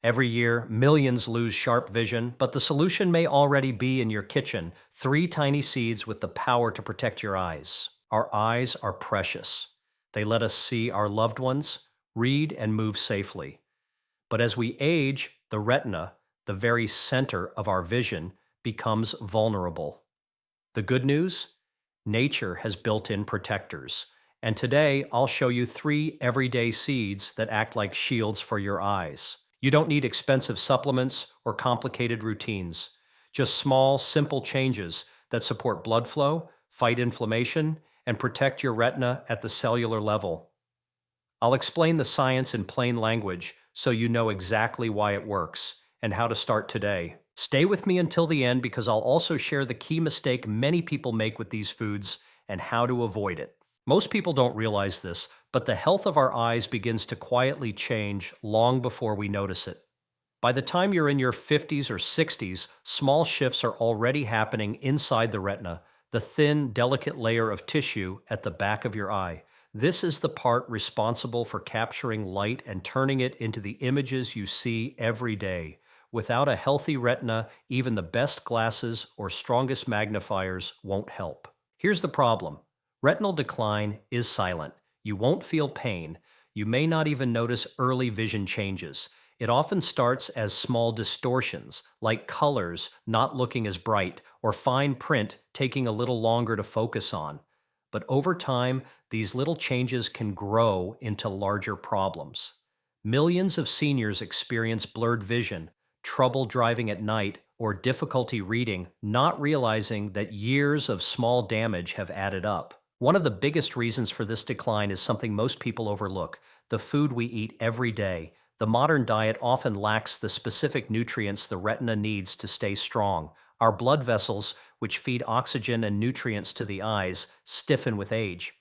Every year, millions lose sharp vision, but the solution may already be in your kitchen. Three tiny seeds with the power to protect your eyes. Our eyes are precious. They let us see our loved ones, read, and move safely. But as we age, the retina, the very center of our vision, becomes vulnerable. The good news? Nature has built-in protectors. And today, I'll show you three everyday seeds that act like shields for your eyes. You don't need expensive supplements or complicated routines. Just small, simple changes that support blood flow, fight inflammation, and protect your retina at the cellular level. I'll explain the science in plain language so you know exactly why it works and how to start today. Stay with me until the end because I'll also share the key mistake many people make with these foods and how to avoid it. Most people don't realize this, but the health of our eyes begins to quietly change long before we notice it. By the time you're in your 50s or 60s, small shifts are already happening inside the retina, the thin, delicate layer of tissue at the back of your eye. This is the part responsible for capturing light and turning it into the images you see every day. Without a healthy retina, even the best glasses or strongest magnifiers won't help. Here's the problem. Retinal decline is silent. You won't feel pain. You may not even notice early vision changes. It often starts as small distortions, like colors not looking as bright or fine print taking a little longer to focus on. But over time, these little changes can grow into larger problems. Millions of seniors experience blurred vision, trouble driving at night, or difficulty reading, not realizing that years of small damage have added up. One of the biggest reasons for this decline is something most people overlook: the food we eat every day. The modern diet often lacks the specific nutrients the retina needs to stay strong. Our blood vessels, which feed oxygen and nutrients to the eyes, stiffen with age.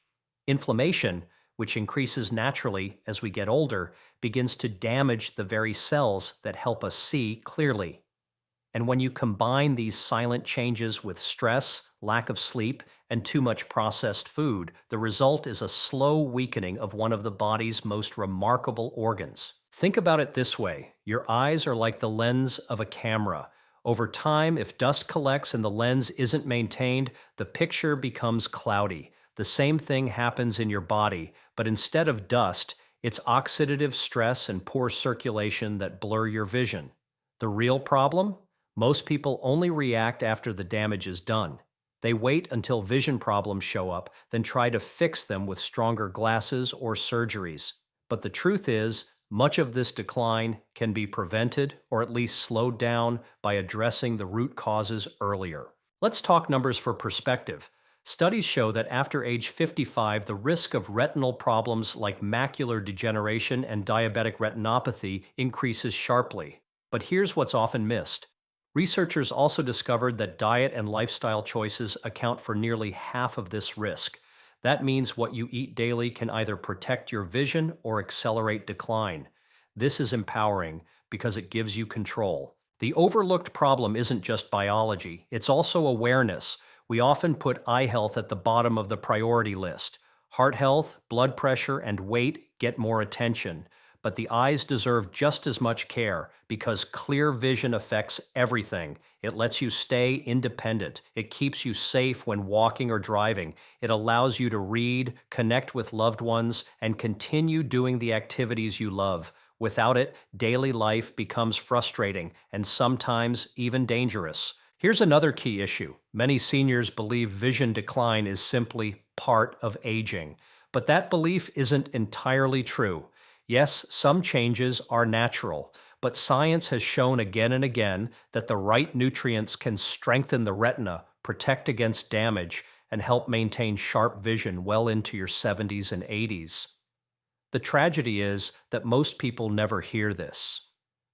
Inflammation, which increases naturally as we get older, begins to damage the very cells that help us see clearly. And when you combine these silent changes with stress, lack of sleep, and too much processed food, the result is a slow weakening of one of the body's most remarkable organs. Think about it this way: your eyes are like the lens of a camera. Over time, if dust collects and the lens isn't maintained, the picture becomes cloudy. The same thing happens in your body, but instead of dust, it's oxidative stress and poor circulation that blur your vision. The real problem? Most people only react after the damage is done. They wait until vision problems show up, then try to fix them with stronger glasses or surgeries. But the truth is, much of this decline can be prevented or at least slowed down by addressing the root causes earlier. Let's talk numbers for perspective. Studies show that after age 55, the risk of retinal problems like macular degeneration and diabetic retinopathy increases sharply. But here's what's often missed. Researchers also discovered that diet and lifestyle choices account for nearly half of this risk. That means what you eat daily can either protect your vision or accelerate decline. This is empowering because it gives you control. The overlooked problem isn't just biology, it's also awareness. We often put eye health at the bottom of the priority list. Heart health, blood pressure, and weight get more attention. But the eyes deserve just as much care because clear vision affects everything. It lets you stay independent. It keeps you safe when walking or driving. It allows you to read, connect with loved ones, and continue doing the activities you love. Without it, daily life becomes frustrating and sometimes even dangerous. Here's another key issue. Many seniors believe vision decline is simply part of aging, but that belief isn't entirely true. Yes, some changes are natural, but science has shown again and again that the right nutrients can strengthen the retina, protect against damage, and help maintain sharp vision well into your 70s and 80s. The tragedy is that most people never hear this.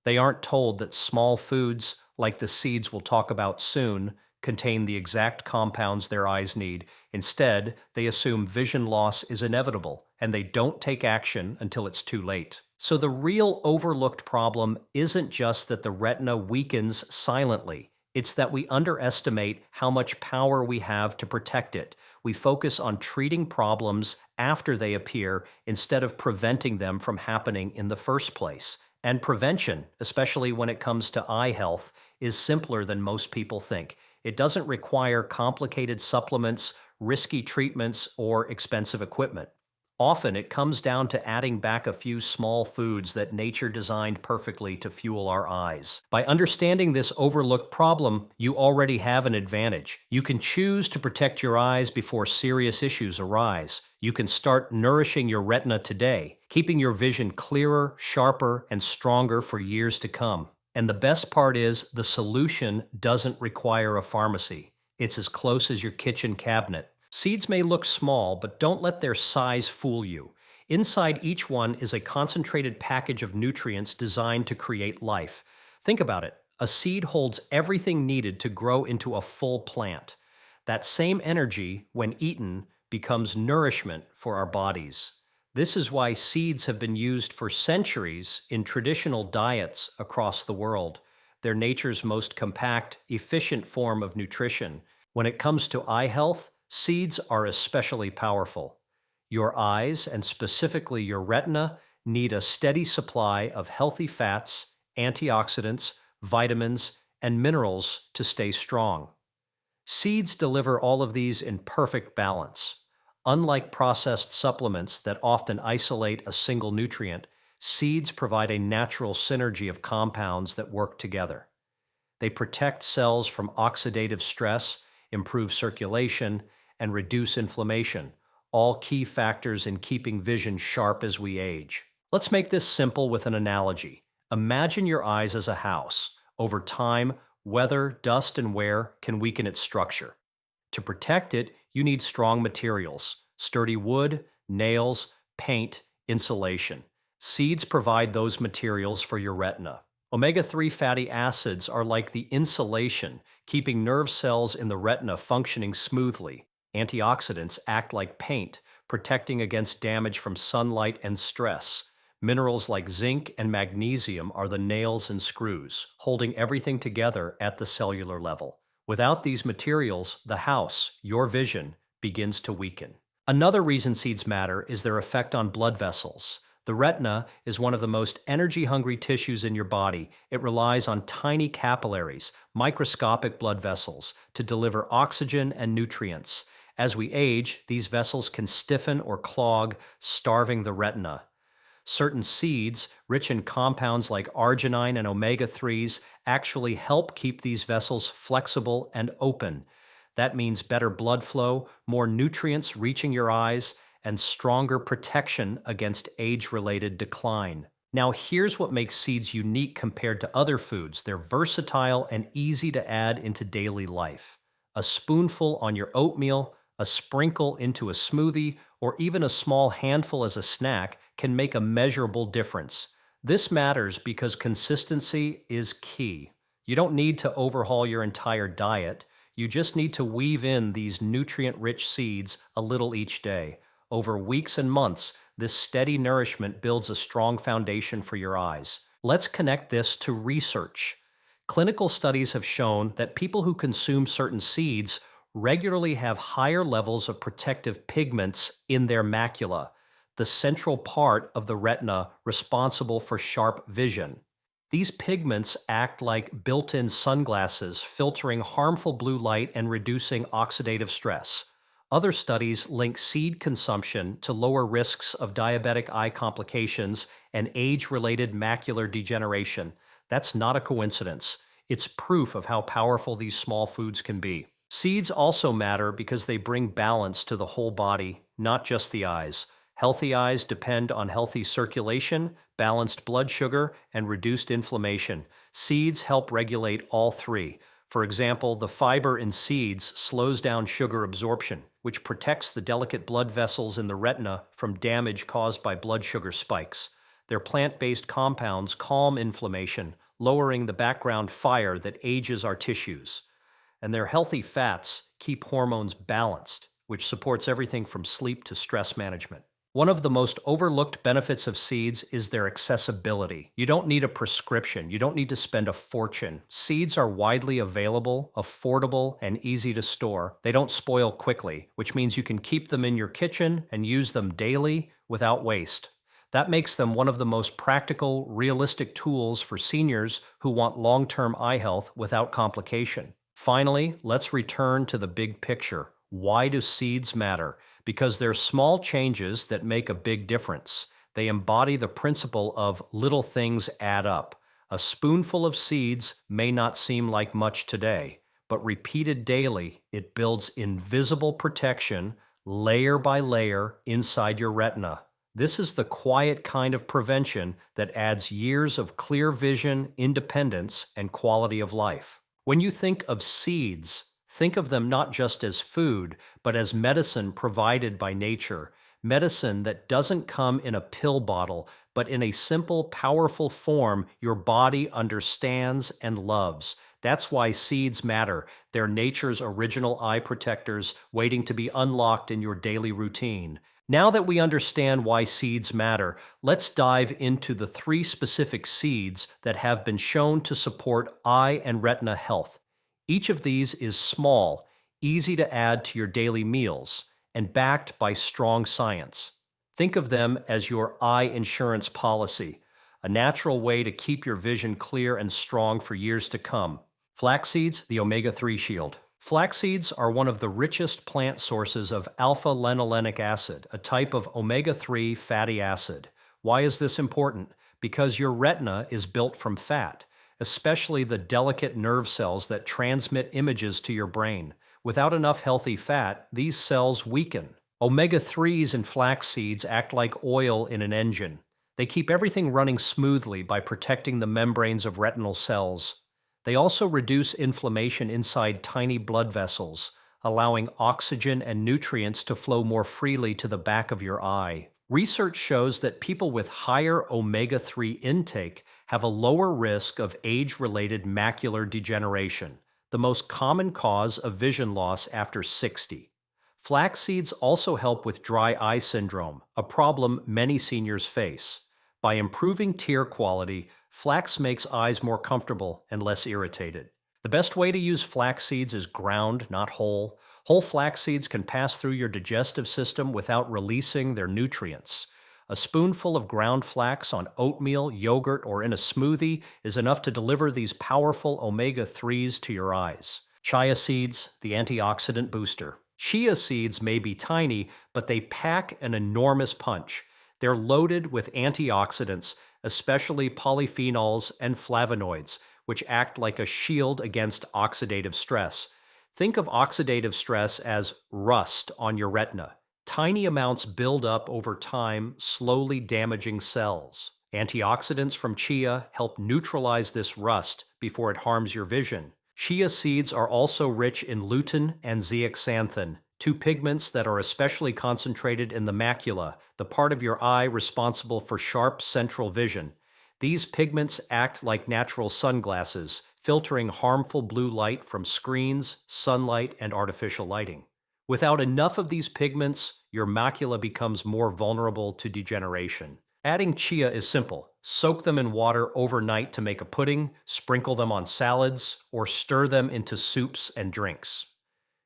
They aren't told that small foods, like the seeds we'll talk about soon, contain the exact compounds their eyes need. Instead, they assume vision loss is inevitable, and they don't take action until it's too late. So the real overlooked problem isn't just that the retina weakens silently. It's that we underestimate how much power we have to protect it. We focus on treating problems after they appear instead of preventing them from happening in the first place. And prevention, especially when it comes to eye health, is simpler than most people think. It doesn't require complicated supplements, risky treatments, or expensive equipment. Often it comes down to adding back a few small foods that nature designed perfectly to fuel our eyes. By understanding this overlooked problem, you already have an advantage. You can choose to protect your eyes before serious issues arise. You can start nourishing your retina today, keeping your vision clearer, sharper, and stronger for years to come. And the best part is, the solution doesn't require a pharmacy. It's as close as your kitchen cabinet. Seeds may look small, but don't let their size fool you. Inside each one is a concentrated package of nutrients designed to create life. Think about it. A seed holds everything needed to grow into a full plant. That same energy, when eaten, becomes nourishment for our bodies. This is why seeds have been used for centuries in traditional diets across the world. They're nature's most compact, efficient form of nutrition. When it comes to eye health, seeds are especially powerful. Your eyes, and specifically your retina, need a steady supply of healthy fats, antioxidants, vitamins, and minerals to stay strong. Seeds deliver all of these in perfect balance. Unlike processed supplements that often isolate a single nutrient, seeds provide a natural synergy of compounds that work together. They protect cells from oxidative stress, improve circulation, and reduce inflammation, all key factors in keeping vision sharp as we age. Let's make this simple with an analogy. Imagine your eyes as a house. Over time, weather, dust, and wear can weaken its structure. To protect it, you need strong materials: sturdy wood, nails, paint, insulation. Seeds provide those materials for your retina. Omega-3 fatty acids are like the insulation, keeping nerve cells in the retina functioning smoothly. Antioxidants act like paint, protecting against damage from sunlight and stress. Minerals like zinc and magnesium are the nails and screws, holding everything together at the cellular level. Without these materials, the house, your vision, begins to weaken. Another reason seeds matter is their effect on blood vessels. The retina is one of the most energy-hungry tissues in your body. It relies on tiny capillaries, microscopic blood vessels, to deliver oxygen and nutrients. As we age, these vessels can stiffen or clog, starving the retina. Certain seeds, rich in compounds like arginine and omega-3s, actually help keep these vessels flexible and open. That means better blood flow, more nutrients reaching your eyes, and stronger protection against age-related decline. Now, here's what makes seeds unique compared to other foods. They're versatile and easy to add into daily life. A spoonful on your oatmeal, a sprinkle into a smoothie, or even a small handful as a snack can make a measurable difference. This matters because consistency is key. You don't need to overhaul your entire diet. You just need to weave in these nutrient-rich seeds a little each day. Over weeks and months, this steady nourishment builds a strong foundation for your eyes. Let's connect this to research. Clinical studies have shown that people who consume certain seeds regularly have higher levels of protective pigments in their macula, the central part of the retina responsible for sharp vision. These pigments act like built-in sunglasses, filtering harmful blue light and reducing oxidative stress. Other studies link seed consumption to lower risks of diabetic eye complications and age-related macular degeneration. That's not a coincidence. It's proof of how powerful these small foods can be. Seeds also matter because they bring balance to the whole body, not just the eyes. Healthy eyes depend on healthy circulation, balanced blood sugar, and reduced inflammation. Seeds help regulate all three. For example, the fiber in seeds slows down sugar absorption, which protects the delicate blood vessels in the retina from damage caused by blood sugar spikes. Their plant-based compounds calm inflammation, lowering the background fire that ages our tissues. And their healthy fats keep hormones balanced, which supports everything from sleep to stress management. One of the most overlooked benefits of seeds is their accessibility. You don't need a prescription. You don't need to spend a fortune. Seeds are widely available, affordable, and easy to store. They don't spoil quickly, which means you can keep them in your kitchen and use them daily without waste. That makes them one of the most practical, realistic tools for seniors who want long-term eye health without complication. Finally, let's return to the big picture. Why do seeds matter? Because they're small changes that make a big difference. They embody the principle of little things add up. A spoonful of seeds may not seem like much today, but repeated daily, it builds invisible protection layer by layer inside your retina. This is the quiet kind of prevention that adds years of clear vision, independence, and quality of life. When you think of seeds, think of them not just as food, but as medicine provided by nature. Medicine that doesn't come in a pill bottle, but in a simple, powerful form your body understands and loves. That's why seeds matter. They're nature's original eye protectors waiting to be unlocked in your daily routine. Now that we understand why seeds matter, let's dive into the 3 specific seeds that have been shown to support eye and retina health. Each of these is small, easy to add to your daily meals, and backed by strong science. Think of them as your eye insurance policy, a natural way to keep your vision clear and strong for years to come. Flax seeds, the omega-3 shield. Flax seeds are one of the richest plant sources of alpha-linolenic acid, a type of omega-3 fatty acid. Why is this important? Because your retina is built from fat, especially the delicate nerve cells that transmit images to your brain. Without enough healthy fat, these cells weaken. Omega-3s in flax seeds act like oil in an engine. They keep everything running smoothly by protecting the membranes of retinal cells. They also reduce inflammation inside tiny blood vessels, allowing oxygen and nutrients to flow more freely to the back of your eye. Research shows that people with higher omega-3 intake have a lower risk of age-related macular degeneration, the most common cause of vision loss after 60. Flax seeds also help with dry eye syndrome, a problem many seniors face. By improving tear quality, flax makes eyes more comfortable and less irritated. The best way to use flax seeds is ground, not whole. Whole flax seeds can pass through your digestive system without releasing their nutrients. A spoonful of ground flax on oatmeal, yogurt, or in a smoothie is enough to deliver these powerful omega-3s to your eyes. Chia seeds, the antioxidant booster. Chia seeds may be tiny, but they pack an enormous punch. They're loaded with antioxidants, especially polyphenols and flavonoids, which act like a shield against oxidative stress. Think of oxidative stress as rust on your retina. Tiny amounts build up over time, slowly damaging cells. Antioxidants from chia help neutralize this rust before it harms your vision. Chia seeds are also rich in lutein and zeaxanthin, 2 pigments that are especially concentrated in the macula, the part of your eye responsible for sharp central vision. These pigments act like natural sunglasses, filtering harmful blue light from screens, sunlight, and artificial lighting. Without enough of these pigments, your macula becomes more vulnerable to degeneration. Adding chia is simple. Soak them in water overnight to make a pudding, sprinkle them on salads, or stir them into soups and drinks.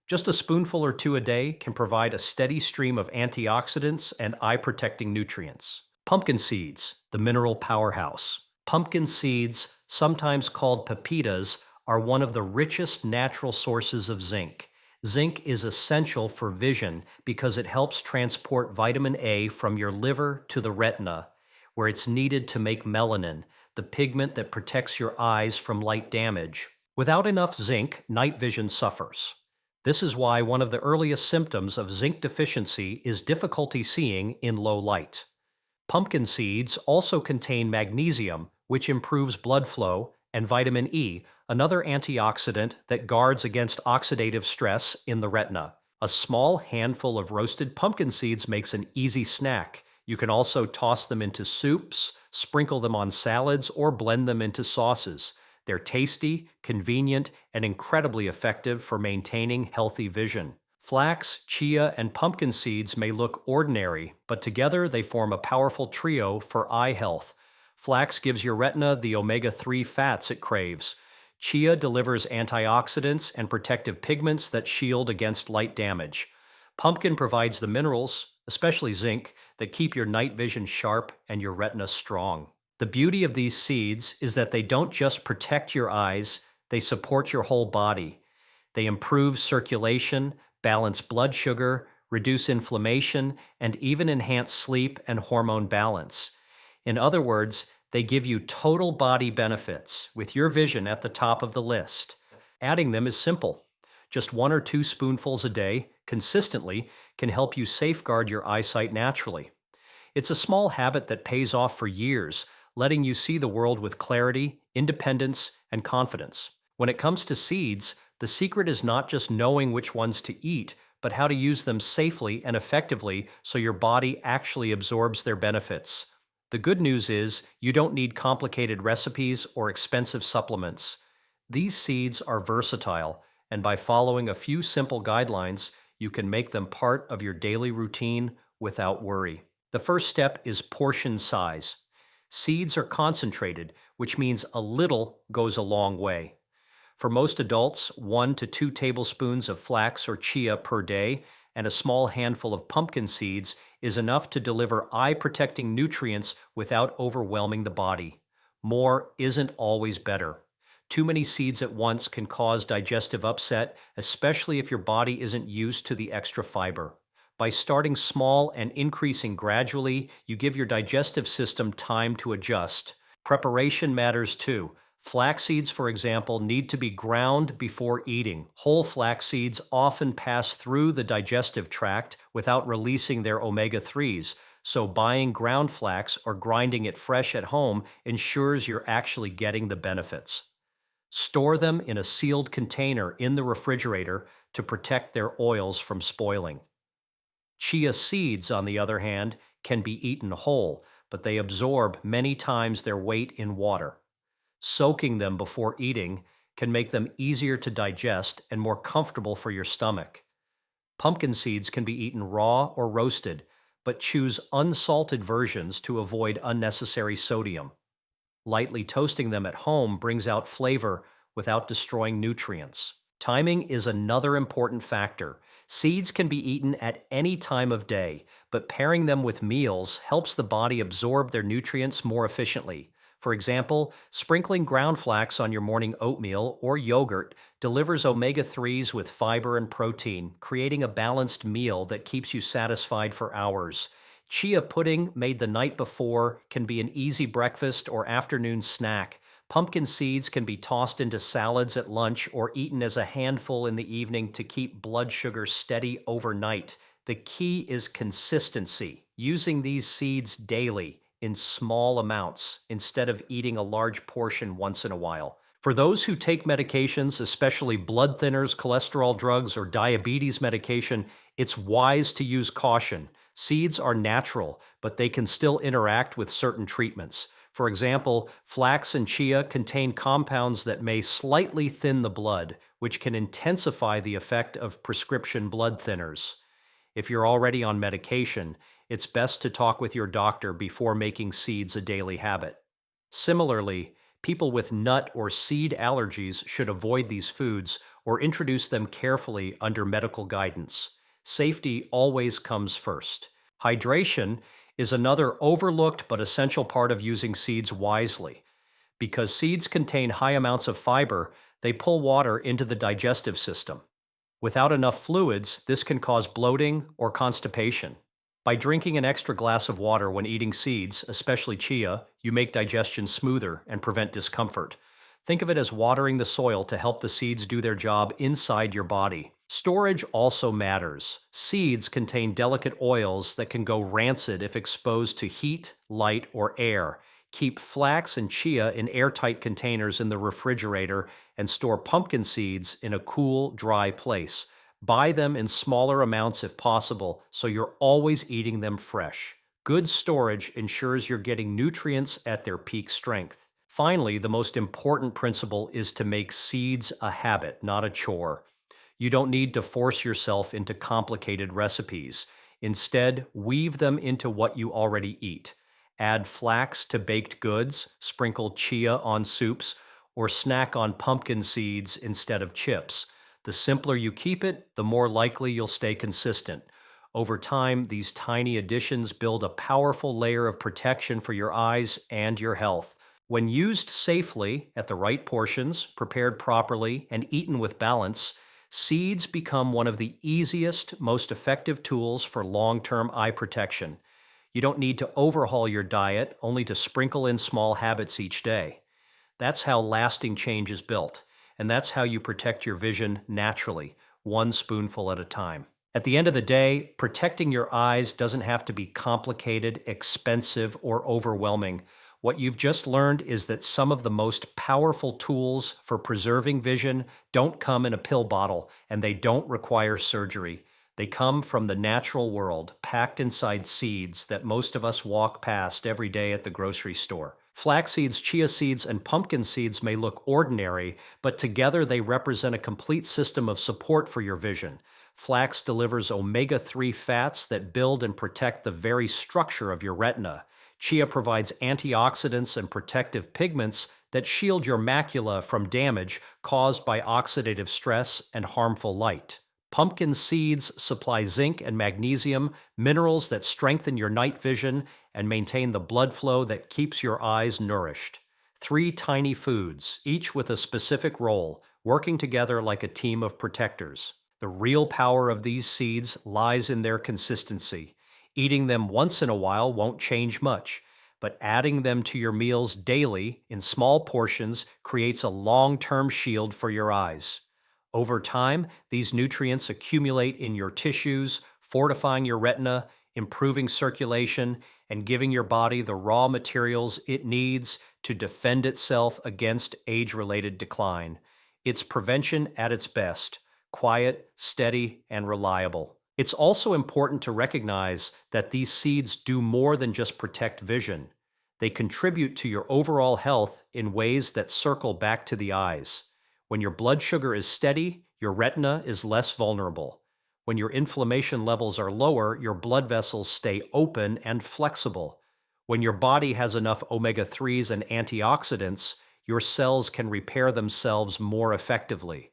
Just a spoonful or 2 a day can provide a steady stream of antioxidants and eye-protecting nutrients. Pumpkin seeds, the mineral powerhouse. Pumpkin seeds, sometimes called pepitas, are one of the richest natural sources of zinc. Zinc is essential for vision because it helps transport vitamin A from your liver to the retina, where it's needed to make melanin, the pigment that protects your eyes from light damage. Without enough zinc, night vision suffers. This is why one of the earliest symptoms of zinc deficiency is difficulty seeing in low light. Pumpkin seeds also contain magnesium, which improves blood flow, and vitamin E, another antioxidant that guards against oxidative stress in the retina. A small handful of roasted pumpkin seeds makes an easy snack. You can also toss them into soups, sprinkle them on salads, or blend them into sauces. They're tasty, convenient, and incredibly effective for maintaining healthy vision. Flax, chia, and pumpkin seeds may look ordinary, but together they form a powerful trio for eye health. Flax gives your retina the omega-3 fats it craves. Chia delivers antioxidants and protective pigments that shield against light damage. Pumpkin provides the minerals, especially zinc, that keep your night vision sharp and your retina strong. The beauty of these seeds is that they don't just protect your eyes, they support your whole body. They improve circulation, balance blood sugar, reduce inflammation, and even enhance sleep and hormone balance. In other words, they give you total body benefits, with your vision at the top of the list. Adding them is simple. Just 1 or 2 spoonfuls a day, consistently, can help you safeguard your eyesight naturally. It's a small habit that pays off for years, letting you see the world with clarity, independence, and confidence. When it comes to seeds, the secret is not just knowing which ones to eat, but how to use them safely and effectively so your body actually absorbs their benefits. The good news is you don't need complicated recipes or expensive supplements. These seeds are versatile, and by following a few simple guidelines, you can make them part of your daily routine without worry. The first step is portion size. Seeds are concentrated, which means a little goes a long way. For most adults, 1 to 2 tablespoons of flax or chia per day and a small handful of pumpkin seeds is enough to deliver eye-protecting nutrients without overwhelming the body. More isn't always better. Too many seeds at once can cause digestive upset, especially if your body isn't used to the extra fiber. By starting small and increasing gradually, you give your digestive system time to adjust. Preparation matters too. Flax seeds, for example, need to be ground before eating. Whole flax seeds often pass through the digestive tract without releasing their omega-3s, so buying ground flax or grinding it fresh at home ensures you're actually getting the benefits. Store them in a sealed container in the refrigerator to protect their oils from spoiling. Chia seeds, on the other hand, can be eaten whole, but they absorb many times their weight in water. Soaking them before eating can make them easier to digest and more comfortable for your stomach. Pumpkin seeds can be eaten raw or roasted, but choose unsalted versions to avoid unnecessary sodium. Lightly toasting them at home brings out flavor without destroying nutrients. Timing is another important factor. Seeds can be eaten at any time of day, but pairing them with meals helps the body absorb their nutrients more efficiently. For example, sprinkling ground flax on your morning oatmeal or yogurt delivers omega-3s with fiber and protein, creating a balanced meal that keeps you satisfied for hours. Chia pudding made the night before can be an easy breakfast or afternoon snack. Pumpkin seeds can be tossed into salads at lunch or eaten as a handful in the evening to keep blood sugar steady overnight. The key is consistency, using these seeds daily in small amounts instead of eating a large portion once in a while. For those who take medications, especially blood thinners, cholesterol drugs, or diabetes medication, it's wise to use caution. Seeds are natural, but they can still interact with certain treatments. For example, flax and chia contain compounds that may slightly thin the blood, which can intensify the effect of prescription blood thinners. If you're already on medication, it's best to talk with your doctor before making seeds a daily habit. Similarly, people with nut or seed allergies should avoid these foods or introduce them carefully under medical guidance. Safety always comes first. Hydration is another overlooked but essential part of using seeds wisely. Because seeds contain high amounts of fiber, they pull water into the digestive system. Without enough fluids, this can cause bloating or constipation. By drinking an extra glass of water when eating seeds, especially chia, you make digestion smoother and prevent discomfort. Think of it as watering the soil to help the seeds do their job inside your body. Storage also matters. Seeds contain delicate oils that can go rancid if exposed to heat, light, or air. Keep flax and chia in airtight containers in the refrigerator and store pumpkin seeds in a cool, dry place. Buy them in smaller amounts if possible, so you're always eating them fresh. Good storage ensures you're getting nutrients at their peak strength. Finally, the most important principle is to make seeds a habit, not a chore. You don't need to force yourself into complicated recipes. Instead, weave them into what you already eat. Add flax to baked goods, sprinkle chia on soups, or snack on pumpkin seeds instead of chips. The simpler you keep it, the more likely you'll stay consistent. Over time, these tiny additions build a powerful layer of protection for your eyes and your health. When used safely, at the right portions, prepared properly, and eaten with balance, seeds become one of the easiest, most effective tools for long term eye protection. You don't need to overhaul your diet, only to sprinkle in small habits each day. That's how lasting change is built, and that's how you protect your vision naturally, one spoonful at a time. At the end of the day, protecting your eyes doesn't have to be complicated, expensive, or overwhelming. What you've just learned is that some of the most powerful tools for preserving vision don't come in a pill bottle, and they don't require surgery. They come from the natural world, packed inside seeds that most of us walk past every day at the grocery store. Flax seeds, chia seeds, and pumpkin seeds may look ordinary, but together they represent a complete system of support for your vision. Flax delivers omega-3 fats that build and protect the very structure of your retina. Chia provides antioxidants and protective pigments that shield your macula from damage caused by oxidative stress and harmful light. Pumpkin seeds supply zinc and magnesium, minerals that strengthen your night vision and maintain the blood flow that keeps your eyes nourished. Three tiny foods, each with a specific role, working together like a team of protectors. The real power of these seeds lies in their consistency. Eating them once in a while won't change much, but adding them to your meals daily in small portions creates a long-term shield for your eyes. Over time, these nutrients accumulate in your tissues, fortifying your retina, improving circulation, and giving your body the raw materials it needs to defend itself against age-related decline. It's prevention at its best, quiet, steady, and reliable. It's also important to recognize that these seeds do more than just protect vision. They contribute to your overall health in ways that circle back to the eyes. When your blood sugar is steady, your retina is less vulnerable. When your inflammation levels are lower, your blood vessels stay open and flexible. When your body has enough omega-3s and antioxidants, your cells can repair themselves more effectively.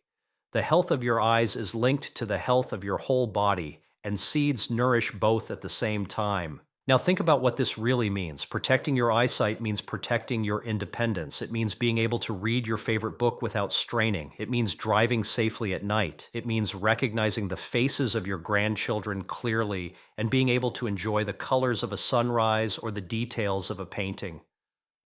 The health of your eyes is linked to the health of your whole body, and seeds nourish both at the same time. Now think about what this really means. Protecting your eyesight means protecting your independence. It means being able to read your favorite book without straining. It means driving safely at night. It means recognizing the faces of your grandchildren clearly and being able to enjoy the colors of a sunrise or the details of a painting.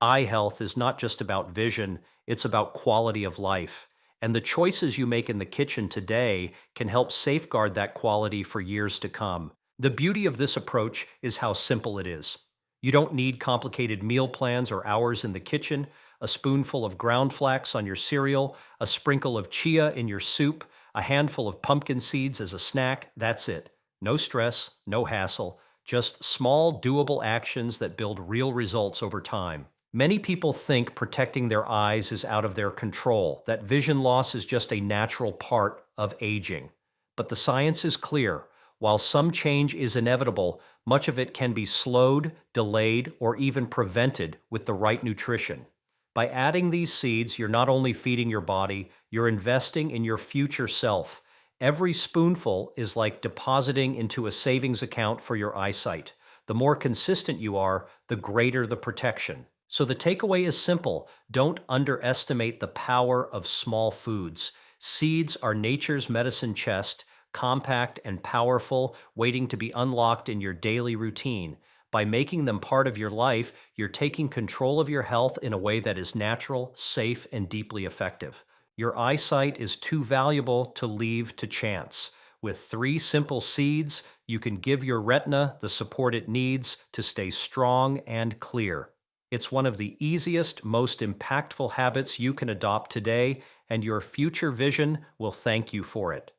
Eye health is not just about vision, it's about quality of life. And the choices you make in the kitchen today can help safeguard that quality for years to come. The beauty of this approach is how simple it is. You don't need complicated meal plans or hours in the kitchen. A spoonful of ground flax on your cereal, a sprinkle of chia in your soup, a handful of pumpkin seeds as a snack, that's it. No stress, no hassle, just small, doable actions that build real results over time. Many people think protecting their eyes is out of their control, that vision loss is just a natural part of aging. But the science is clear. While some change is inevitable, much of it can be slowed, delayed, or even prevented with the right nutrition. By adding these seeds, you're not only feeding your body, you're investing in your future self. Every spoonful is like depositing into a savings account for your eyesight. The more consistent you are, the greater the protection. So the takeaway is simple. Don't underestimate the power of small foods. Seeds are nature's medicine chest, compact and powerful, waiting to be unlocked in your daily routine. By making them part of your life, you're taking control of your health in a way that is natural, safe, and deeply effective. Your eyesight is too valuable to leave to chance. With 3 simple seeds, you can give your retina the support it needs to stay strong and clear. It's one of the easiest, most impactful habits you can adopt today, and your future vision will thank you for it.